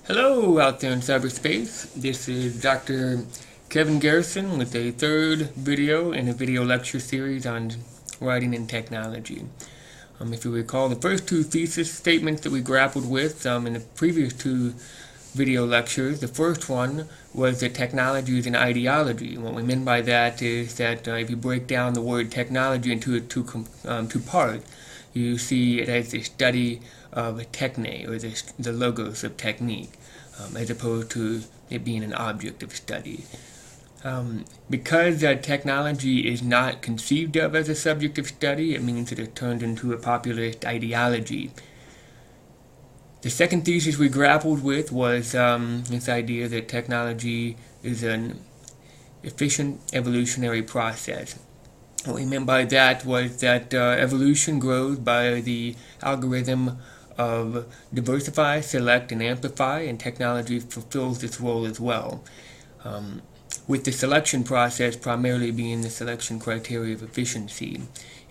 Hello out there in cyberspace. This is Dr. Kevin Garrison with a third video in a video lecture series on writing in technology. If you recall, the first two thesis statements that we grappled with in the previous two video lectures, the first one was that technology is an ideology. What we mean by that is that if you break down the word technology into two parts, you see it as the study of techne, or the logos of technique, as opposed to it being an object of study. Because technology is not conceived of as a subject of study, it means that it turns into a populist ideology. The second thesis we grappled with was this idea that technology is an efficient evolutionary process. What we meant by that was that evolution grows by the algorithm of diversify, select, and amplify, and technology fulfills this role as well. With the selection process primarily being the selection criteria of efficiency.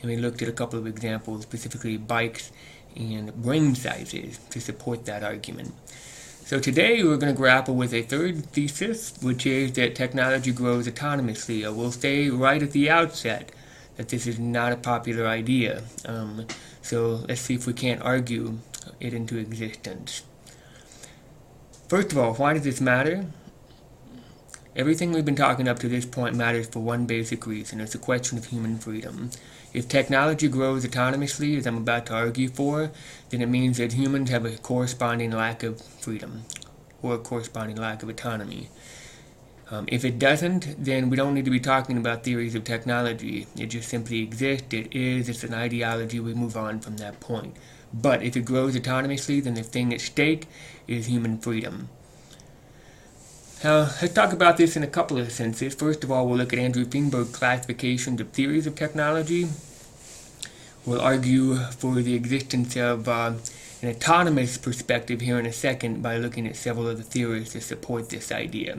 And we looked at a couple of examples, specifically bikes and brain sizes, to support that argument. So today we're going to grapple with a third thesis, which is that technology grows autonomously. We'll say right at the outset that this is not a popular idea. So let's see if we can't argue it into existence. First of all, why does this matter? Everything we've been talking up to this point matters for one basic reason. It's a question of human freedom. If technology grows autonomously, as I'm about to argue for, then it means that humans have a corresponding lack of freedom, or a corresponding lack of autonomy. If it doesn't, then we don't need to be talking about theories of technology. It just simply exists, it's an ideology, we move on from that point. But if it grows autonomously, then the thing at stake is human freedom. Now, let's talk about this in a couple of senses. First of all, we'll look at Andrew Feinberg's classifications of theories of technology. We'll argue for the existence of an autonomous perspective here in a second by looking at several of the theories to support this idea.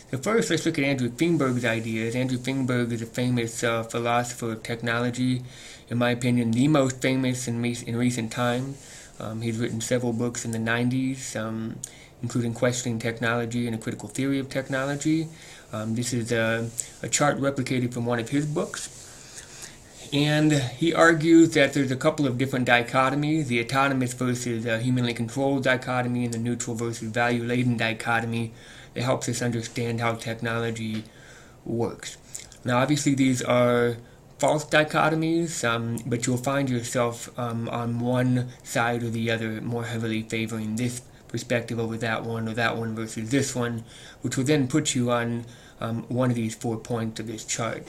So first, let's look at Andrew Feinberg's ideas. Andrew Feinberg is a famous philosopher of technology, in my opinion, the most famous in recent times. He's written several books in the 90s, including Questioning Technology and a Critical Theory of Technology. This is a chart replicated from one of his books. And he argues that there's a couple of different dichotomies, the autonomous versus humanly controlled dichotomy and the neutral versus value-laden dichotomy that helps us understand how technology works. Now obviously these are false dichotomies, but you'll find yourself on one side or the other more heavily favoring this perspective over that one, or that one versus this one, which will then put you on one of these 4 points of this chart.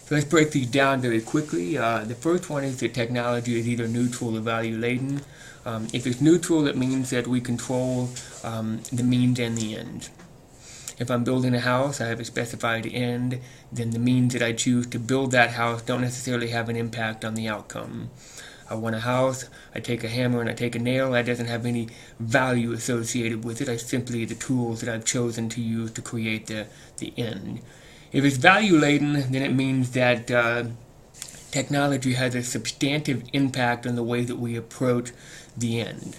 So let's break these down very quickly. The first one is that technology is either neutral or value-laden. If it's neutral, it means that we control the means and the end. If I'm building a house, I have a specified end, then the means that I choose to build that house don't necessarily have an impact on the outcome. I want a house, I take a hammer and I take a nail, that doesn't have any value associated with it. I simply the tools that I've chosen to use to create the end. If it's value-laden, then it means that technology has a substantive impact on the way that we approach the end.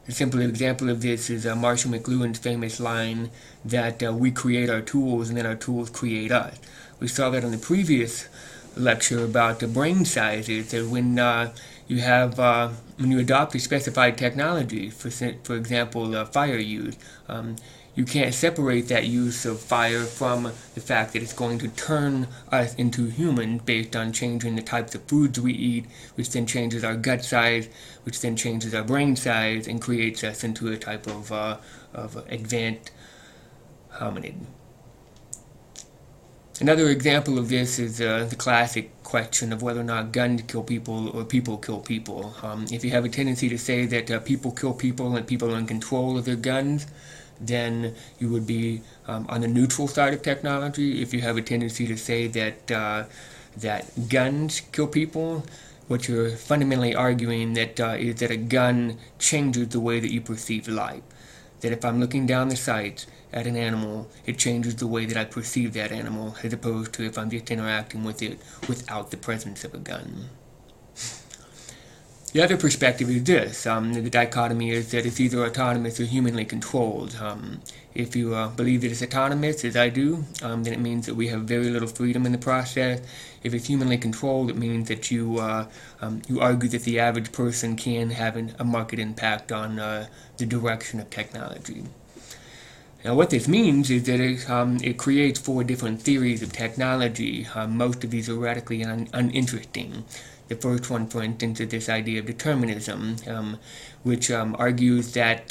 A simple example of this is Marshall McLuhan's famous line that we create our tools and then our tools create us. We saw that in the previous lecture about the brain sizes, that when you adopt a specified technology, for example, fire use, you can't separate that use of fire from the fact that it's going to turn us into humans based on changing the types of foods we eat, which then changes our gut size, which then changes our brain size and creates us into a type of advanced hominid. Another example of this is the classic question of whether or not guns kill people or people kill people. If you have a tendency to say that people kill people and people are in control of their guns, then you would be on the neutral side of technology. If you have a tendency to say that guns kill people, what you're fundamentally arguing is that a gun changes the way that you perceive life. That if I'm looking down the sights at an animal, it changes the way that I perceive that animal, as opposed to if I'm just interacting with it without the presence of a gun. The other perspective is this. The dichotomy is that it's either autonomous or humanly controlled. If you believe that it's autonomous, as I do, then it means that we have very little freedom in the process. If it's humanly controlled, it means that you argue that the average person can have a market impact on the direction of technology. Now, what this means is that it creates 4 different theories of technology. Most of these are radically uninteresting. The first one, for instance, is this idea of determinism, which argues that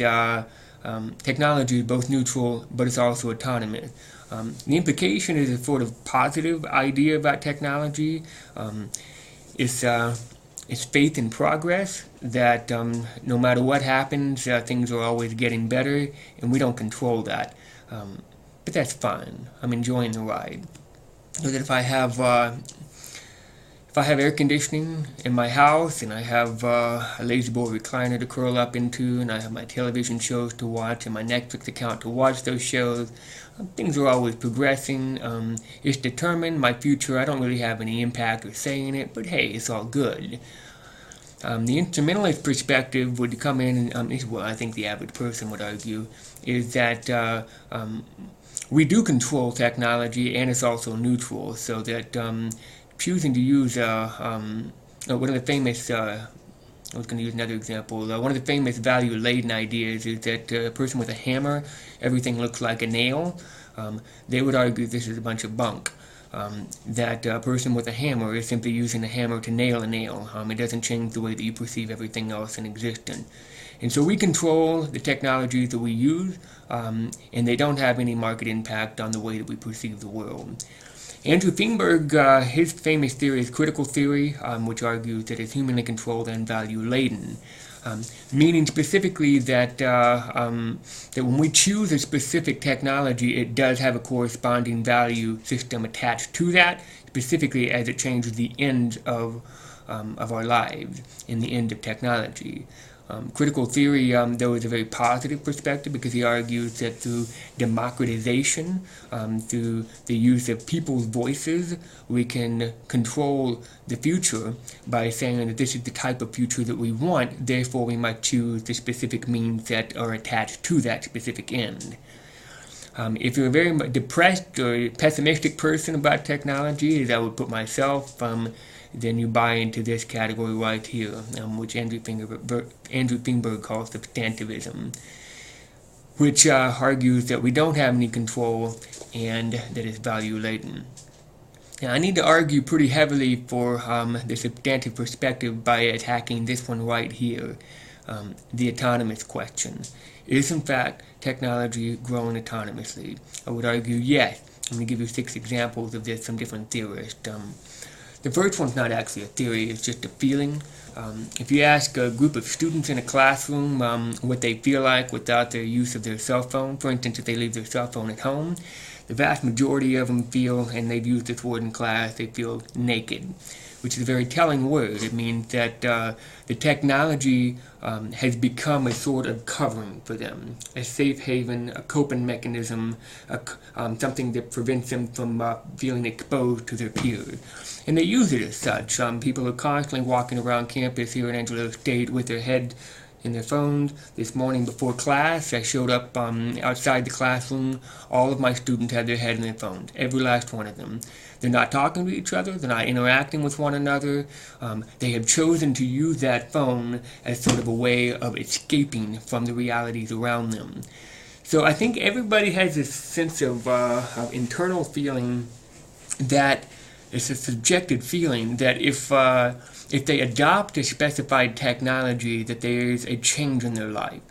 technology is both neutral, but it's also autonomous. The implication is a sort of positive idea about technology. It's faith in progress, that no matter what happens, things are always getting better, and we don't control that. But that's fine. I'm enjoying the ride. So that if I have air conditioning in my house, and I have a lazy-boy recliner to curl up into, and I have my television shows to watch, and my Netflix account to watch those shows, things are always progressing. It's determined. My future, I don't really have any impact or say in it, but hey, it's all good. The instrumentalist perspective would come in, and this is what I think the average person would argue, is that we do control technology, and it's also neutral, so that choosing to use one of the famous, I was going to use another example, one of the famous value-laden ideas is that a person with a hammer, everything looks like a nail. They would argue this is a bunch of bunk. That a person with a hammer is simply using a hammer to nail a nail. It doesn't change the way that you perceive everything else in existence. And so we control the technologies that we use, and they don't have any market impact on the way that we perceive the world. Andrew Feinberg, his famous theory is critical theory, which argues that it's humanly controlled and value-laden, meaning specifically that that when we choose a specific technology, it does have a corresponding value system attached to that, specifically as it changes the end of our lives and the end of technology. Critical theory, though, is a very positive perspective because he argues that through democratization, through the use of people's voices, we can control the future by saying that this is the type of future that we want, therefore we might choose the specific means that are attached to that specific end. If you're a very depressed or pessimistic person about technology, as I would put myself, then you buy into this category right here, which Andrew Feinberg calls substantivism, which argues that we don't have any control and that it's value-laden. Now, I need to argue pretty heavily for the substantive perspective by attacking this one right here, the autonomous question. Is, in fact, technology growing autonomously? I would argue yes. I'm going to give you 6 examples of this from different theorists. The first one's not actually a theory, it's just a feeling. If you ask a group of students in a classroom what they feel like without their use of their cell phone, for instance, if they leave their cell phone at home, the vast majority of them feel, and they've used this word in class, they feel naked, which is a very telling word. It means that the technology has become a sort of covering for them, a safe haven, a coping mechanism, something that prevents them from feeling exposed to their peers. And they use it as such. People are constantly walking around campus here in Angelo State with their head in their phones. This morning before class, I showed up outside the classroom. All of my students had their head in their phones, every last one of them. They're not talking to each other, they're not interacting with one another. They have chosen to use that phone as sort of a way of escaping from the realities around them. So I think everybody has this sense of internal feeling that it's a subjective feeling that if they adopt a specified technology, that there's a change in their life.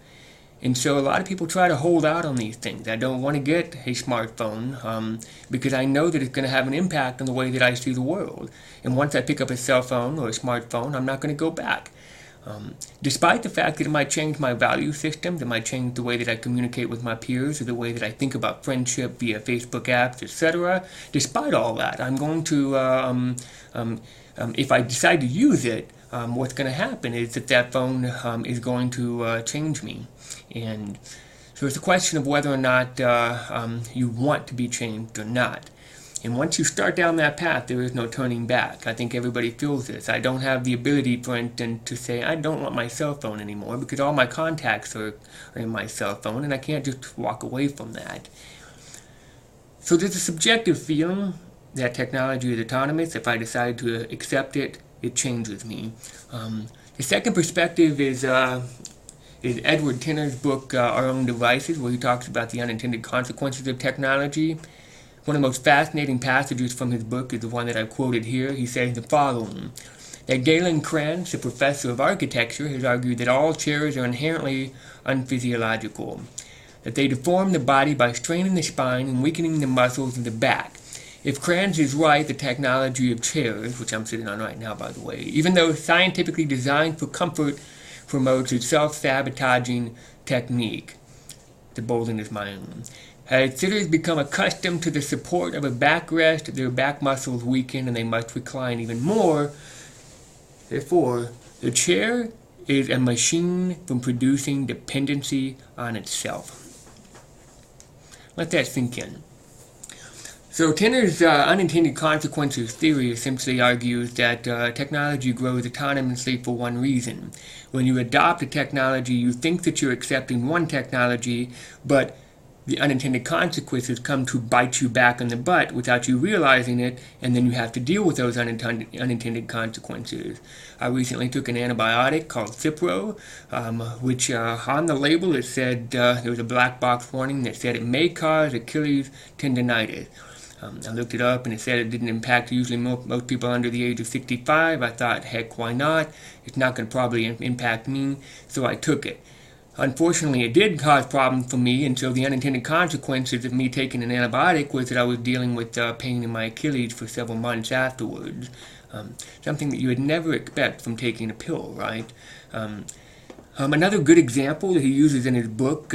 And so a lot of people try to hold out on these things. I don't want to get a smartphone because I know that it's going to have an impact on the way that I see the world. And once I pick up a cell phone or a smartphone, I'm not going to go back. Despite the fact that it might change my value systems, it might change the way that I communicate with my peers, or the way that I think about friendship via Facebook apps, etc. Despite all that, I'm going to, if I decide to use it, what's going to happen is that phone is going to change me. And so it's a question of whether or not you want to be changed or not. And once you start down that path, there is no turning back. I think everybody feels this. I don't have the ability, for instance, to say, I don't want my cell phone anymore because all my contacts are in my cell phone, and I can't just walk away from that. So there's a subjective feeling that technology is autonomous. If I decide to accept it, it changes me. The second perspective is Edward Tenner's book, Our Own Devices, where he talks about the unintended consequences of technology. One of the most fascinating passages from his book is the one that I quoted here. He says the following, that Galen Krantz, a professor of architecture, has argued that all chairs are inherently unphysiological, that they deform the body by straining the spine and weakening the muscles of the back. If Krantz is right, the technology of chairs, which I'm sitting on right now, by the way, even though scientifically designed for comfort, promotes a self-sabotaging technique. The bolding is my own. As sitters become accustomed to the support of a backrest, their back muscles weaken and they must recline even more. Therefore, the chair is a machine from producing dependency on itself. Let that sink in. So Tenner's unintended consequences theory essentially argues that technology grows autonomously for one reason. When you adopt a technology, you think that you're accepting one technology, but the unintended consequences come to bite you back in the butt without you realizing it, and then you have to deal with those unintended consequences. I recently took an antibiotic called Cipro, which on the label it said, there was a black box warning that said it may cause Achilles tendonitis. I looked it up and it said it didn't impact usually most people under the age of 65. I thought, heck, why not? It's not going to probably impact me, so I took it. Unfortunately, it did cause problems for me, and so the unintended consequences of me taking an antibiotic was that I was dealing with pain in my Achilles for several months afterwards. Something that you would never expect from taking a pill, right? Another good example that he uses in his book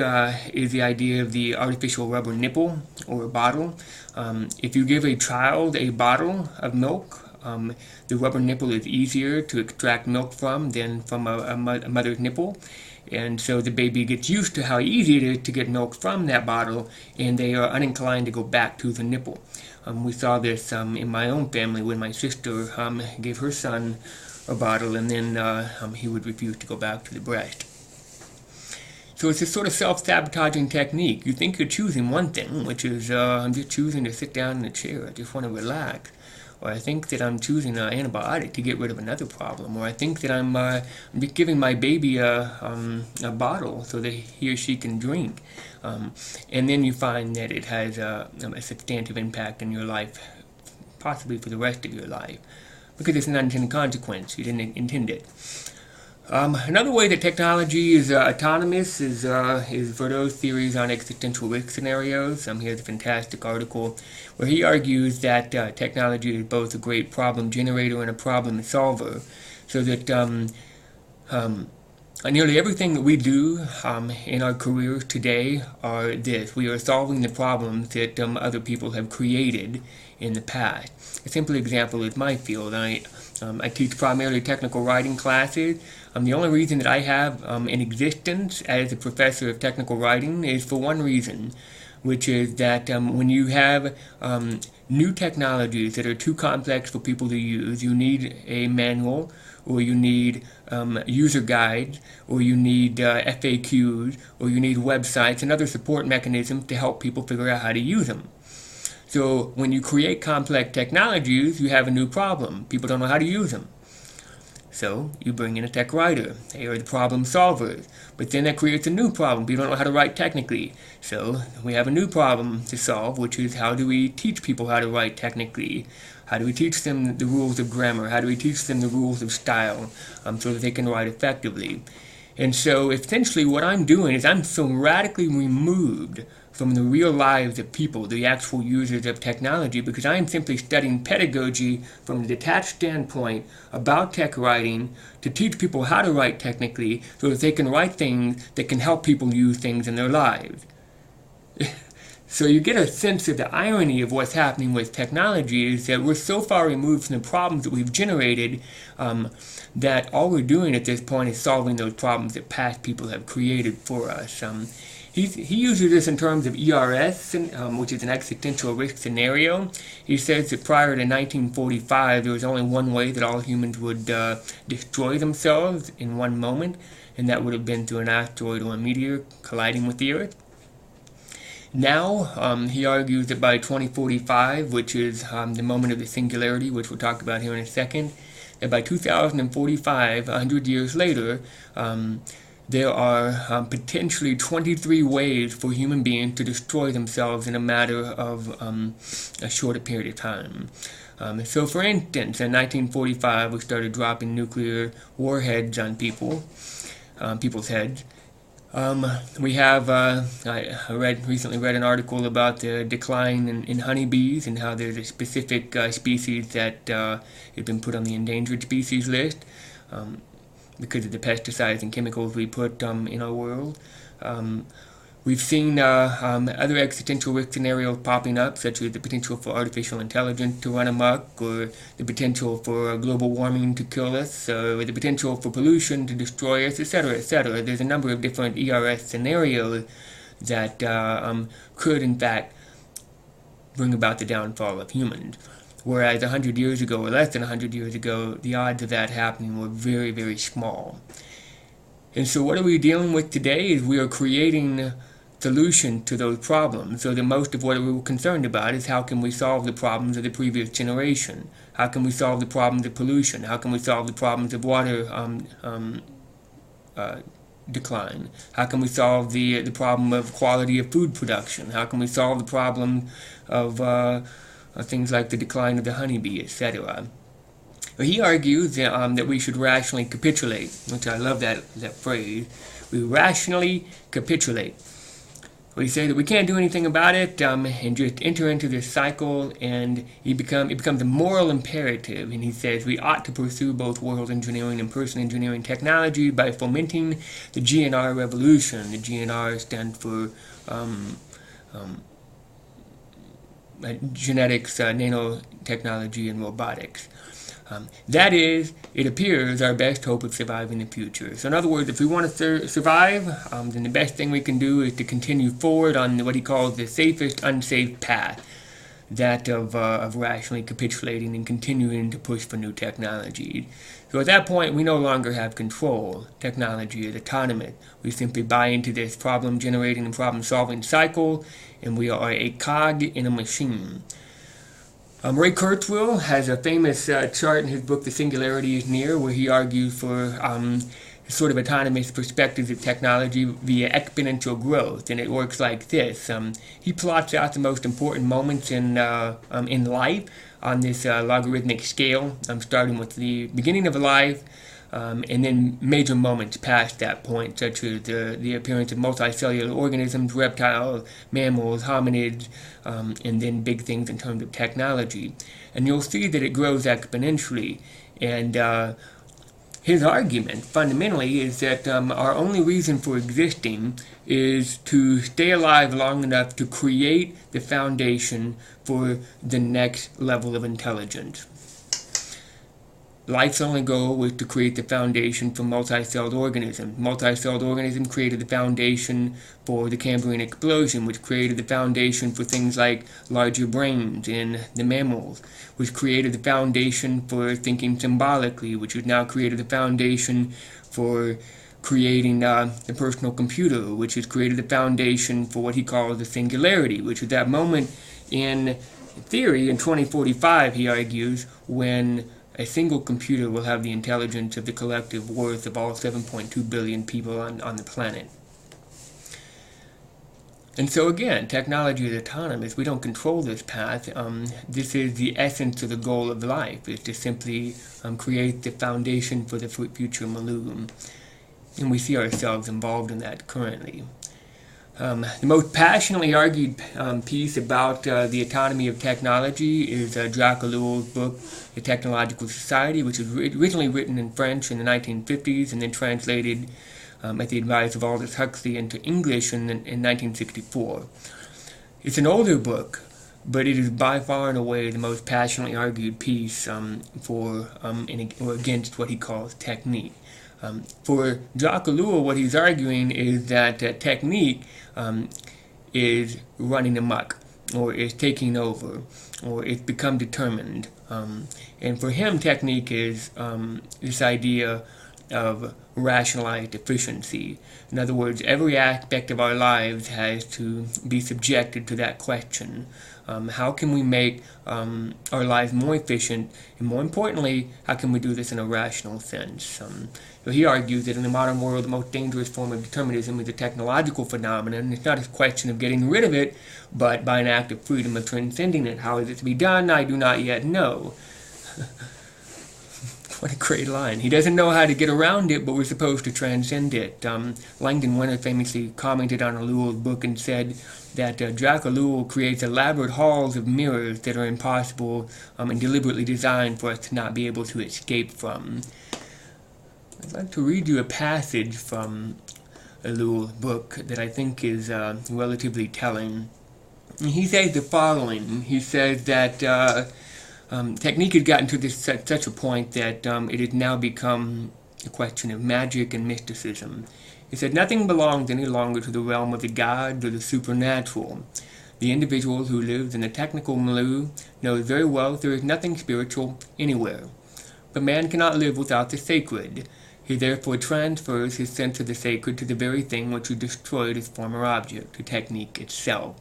is the idea of the artificial rubber nipple or a bottle. If you give a child a bottle of milk, the rubber nipple is easier to extract milk from than from a mother's nipple. And so the baby gets used to how easy it is to get milk from that bottle, and they are uninclined to go back to the nipple. We saw this in my own family when my sister gave her son a bottle, and then he would refuse to go back to the breast. So it's a sort of self-sabotaging technique. You think you're choosing one thing, which is I'm just choosing to sit down in a chair, I just want to relax. Or I think that I'm choosing an antibiotic to get rid of another problem. Or I think that I'm just giving my baby a bottle so that he or she can drink. And then you find that it has a substantive impact in your life, possibly for the rest of your life. Because it's an unintended consequence. You didn't intend it. Another way that technology is autonomous is Verdot's theories on existential risk scenarios. Here's a fantastic article where he argues that technology is both a great problem generator and a problem solver, so that nearly everything that we do in our careers today are this. We are solving the problems that other people have created in the past. A simple example is my field. I teach primarily technical writing classes. The only reason that I have an existence as a professor of technical writing is for one reason, which is that when you have new technologies that are too complex for people to use, you need a manual, or you need user guides, or you need FAQs, or you need websites and other support mechanisms to help people figure out how to use them. So when you create complex technologies, you have a new problem. People don't know how to use them. So you bring in a tech writer. They are the problem solvers. But then that creates a new problem. People don't know how to write technically. So we have a new problem to solve, which is how do we teach people how to write technically? How do we teach them the rules of grammar? How do we teach them the rules of style so that they can write effectively? And so essentially what I'm doing is I'm so radically removed from the real lives of people, the actual users of technology, because I am simply studying pedagogy from a detached standpoint about tech writing to teach people how to write technically so that they can write things that can help people use things in their lives. So you get a sense of the irony of what's happening with technology is that we're so far removed from the problems that we've generated that all we're doing at this point is solving those problems that past people have created for us. he uses this in terms of ERS, which is an existential risk scenario. He says that prior to 1945, there was only one way that all humans would destroy themselves in one moment, and that would have been through an asteroid or a meteor colliding with the Earth. Now, he argues that by 2045, which is the moment of the singularity, which we'll talk about here in a second, that by 2045, 100 years later, there are potentially 23 ways for human beings to destroy themselves in a matter of a shorter period of time. So for instance, in 1945, we started dropping nuclear warheads on people's heads. We have, I recently read an article about the decline in honeybees and how there's a specific species that has been put on the endangered species list because of the pesticides and chemicals we put in our world. We've seen other existential risk scenarios popping up, such as the potential for artificial intelligence to run amok, or the potential for global warming to kill us, or the potential for pollution to destroy us, etc., etc. There's a number of different ERS scenarios that could, in fact, bring about the downfall of humans. Whereas 100 years ago, or less than 100 years ago, the odds of that happening were very, very small. And so what are we dealing with today is we are creating solution to those problems. So the most of what we were concerned about is how can we solve the problems of the previous generation? How can we solve the problems of pollution? How can we solve the problems of water decline? How can we solve the problem of quality of food production? How can we solve the problem of things like the decline of the honeybee, etc.? He argues that we should rationally capitulate, which I love that phrase. We rationally capitulate. We say that we can't do anything about it and just enter into this cycle, and it becomes a moral imperative. And he says we ought to pursue both world engineering and person engineering technology by fomenting the GNR revolution. The GNR stands for genetics, nanotechnology, and robotics. That is, it appears, our best hope of surviving the future. So in other words, if we want to survive, then the best thing we can do is to continue forward on what he calls the safest unsafe path, that of rationally capitulating and continuing to push for new technologies. So at that point, we no longer have control. Technology is autonomous. We simply buy into this problem-generating and problem-solving cycle, and we are a cog in a machine. Ray Kurzweil has a famous chart in his book, The Singularity is Near, where he argues for sort of autonomous perspectives of technology via exponential growth, and it works like this. He plots out the most important moments in life on this logarithmic scale, starting with the beginning of life, and then major moments past that point, such as the appearance of multicellular organisms, reptiles, mammals, hominids, and then big things in terms of technology. And you'll see that it grows exponentially. And his argument, fundamentally, is that our only reason for existing is to stay alive long enough to create the foundation for the next level of intelligence. Life's only goal was to create the foundation for multicelled organisms. Multicelled organisms created the foundation for the Cambrian explosion, which created the foundation for things like larger brains in the mammals, which created the foundation for thinking symbolically, which has now created the foundation for creating the personal computer, which has created the foundation for what he calls the singularity, which is that moment in theory in 2045, he argues, when a single computer will have the intelligence of the collective worth of all 7.2 billion people on the planet. And so again, technology is autonomous. We don't control this path. This is the essence of the goal of life, is to simply create the foundation for the future millennium. And we see ourselves involved in that currently. The most passionately argued piece about the autonomy of technology is Jacques Ellul's book, The Technological Society, which was originally written in French in the 1950s and then translated at the advice of Aldous Huxley into English in 1964. It's an older book, but it is by far and away the most passionately argued piece for or against what he calls technique. For Jacques Ellul, what he's arguing is that technique is running amok, or is taking over, or it's become determined. And for him, technique is this idea of rationalized efficiency. In other words, every aspect of our lives has to be subjected to that question. How can we make our lives more efficient, and more importantly, how can we do this in a rational sense? So he argues that in the modern world, the most dangerous form of determinism is a technological phenomenon. It's not a question of getting rid of it, but by an act of freedom of transcending it. How is it to be done? I do not yet know. What a great line. He doesn't know how to get around it, but we're supposed to transcend it. Langdon Winter famously commented on Ellul's book and said that Jacques Ellul creates elaborate halls of mirrors that are impossible and deliberately designed for us to not be able to escape from. I'd like to read you a passage from Ellul's book that I think is relatively telling. He says the following. He says that technique has gotten to such a point that it has now become a question of magic and mysticism. He said nothing belongs any longer to the realm of the gods or the supernatural. The individual who lives in the technical milieu knows very well that there is nothing spiritual anywhere. But man cannot live without the sacred. He therefore transfers his sense of the sacred to the very thing which he destroyed his former object, the technique itself.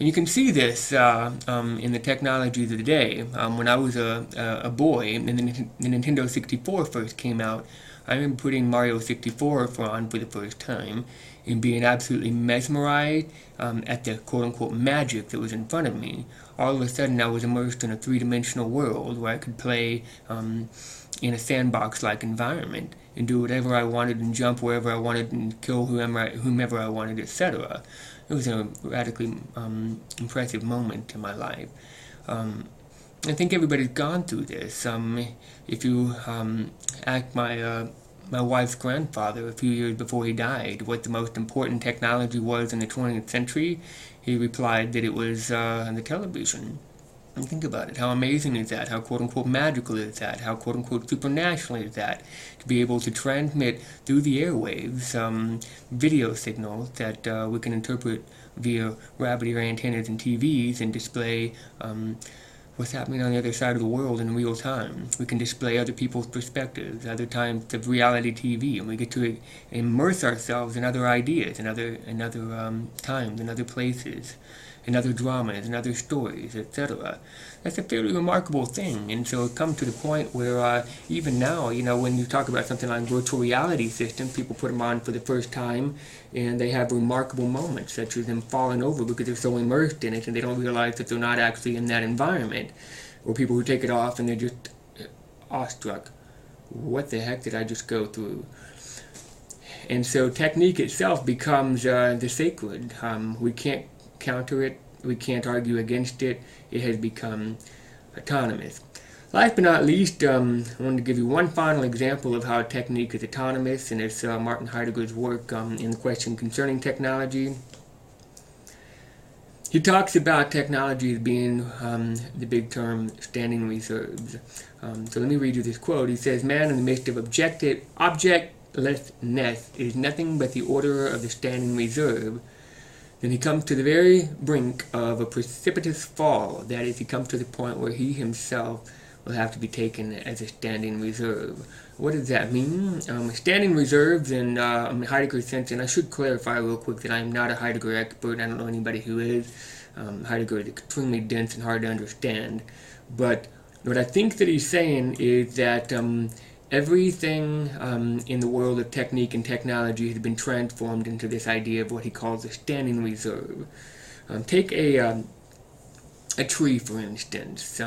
And you can see this in the technologies of the day. When I was a boy, and the Nintendo 64 first came out, I remember putting Mario 64 on for the first time and being absolutely mesmerized at the quote-unquote magic that was in front of me. All of a sudden, I was immersed in a three-dimensional world where I could play in a sandbox-like environment and do whatever I wanted and jump wherever I wanted and kill whomever I wanted, etc. It was a radically impressive moment in my life. I think everybody's gone through this. If you ask my wife's grandfather a few years before he died what the most important technology was in the 20th century, he replied that it was the television. And think about it. How amazing is that? How quote-unquote magical is that? How quote-unquote supernatural is that? To be able to transmit through the airwaves video signals that we can interpret via gravity ray antennas and TVs and display what's happening on the other side of the world in real time. We can display other people's perspectives, other types of reality TV, and we get to immerse ourselves in other ideas, in other times, in other places, in other dramas, in other stories, etc. That's a fairly remarkable thing, and so it comes to the point where even now, when you talk about something like virtual reality systems, people put them on for the first time, and they have remarkable moments, such as them falling over because they're so immersed in it, and they don't realize that they're not actually in that environment. Or people who take it off and they're just awestruck. What the heck did I just go through? And so technique itself becomes the sacred. We can't counter it. We can't argue against it. It has become autonomous. Last but not least, I wanted to give you one final example of how technique is autonomous, and it's Martin Heidegger's work in The Question Concerning Technology. He talks about technology as being the big term standing reserves. So let me read you this quote. He says, "Man in the midst of objectlessness is nothing but the order of the standing reserve. Then he comes to the very brink of a precipitous fall. That is, he comes to the point where he himself will have to be taken as a standing reserve." What does that mean? Standing reserves in Heidegger's sense, and I should clarify real quick that I am not a Heidegger expert. I don't know anybody who is. Heidegger is extremely dense and hard to understand. But what I think that he's saying is that everything in the world of technique and technology has been transformed into this idea of what he calls a standing reserve. Take a tree, for instance.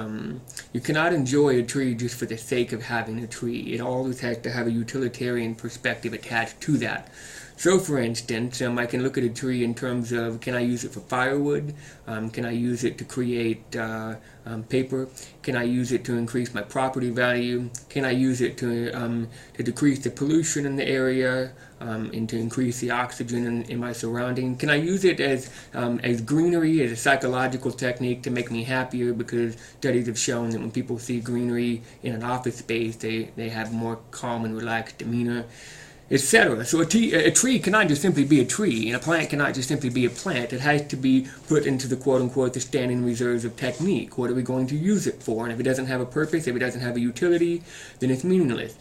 You cannot enjoy a tree just for the sake of having a tree. It always has to have a utilitarian perspective attached to that. So, for instance, I can look at a tree in terms of, can I use it for firewood? Can I use it to create paper? Can I use it to increase my property value? Can I use it to decrease the pollution in the area and to increase the oxygen in my surrounding? Can I use it as greenery, as a psychological technique to make me happier? Because studies have shown that when people see greenery in an office space, they have more calm and relaxed demeanor, etc. So a tree cannot just simply be a tree, and a plant cannot just simply be a plant. It has to be put into the quote-unquote the standing reserves of technique. What are we going to use it for? And if it doesn't have a purpose, if it doesn't have a utility, then it's meaningless.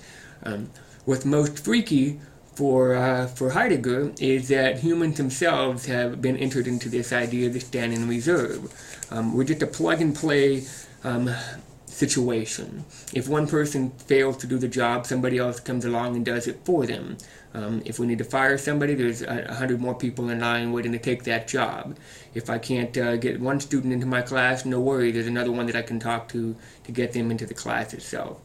What's most freaky for Heidegger is that humans themselves have been entered into this idea of the standing reserve. We're just a plug-and-play situation. If one person fails to do the job, somebody else comes along and does it for them. If we need to fire somebody, there's 100 more people in line waiting to take that job. If I can't get one student into my class, no worry, there's another one that I can talk to get them into the class itself.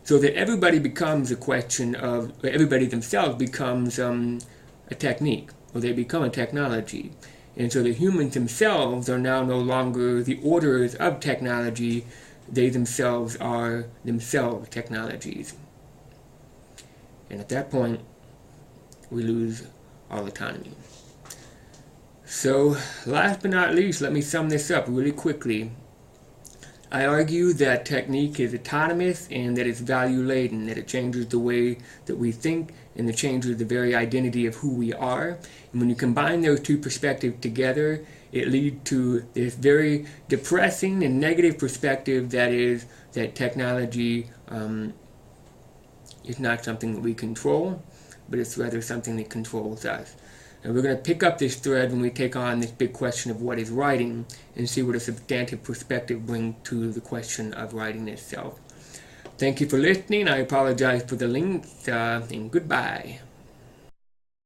So that everybody becomes a question of, everybody themselves becomes a technique, or they become a technology. And so the humans themselves are now no longer the orders of technology. They themselves are themselves technologies. And at that point, we lose all autonomy. So, last but not least, let me sum this up really quickly. I argue that technique is autonomous and that it's value-laden, that it changes the way that we think and it changes the very identity of who we are. And when you combine those two perspectives together, it leads to this very depressing and negative perspective that is that technology is not something that we control, but it's rather something that controls us. And we're going to pick up this thread when we take on this big question of what is writing and see what a substantive perspective brings to the question of writing itself. Thank you for listening. I apologize for the links, and goodbye.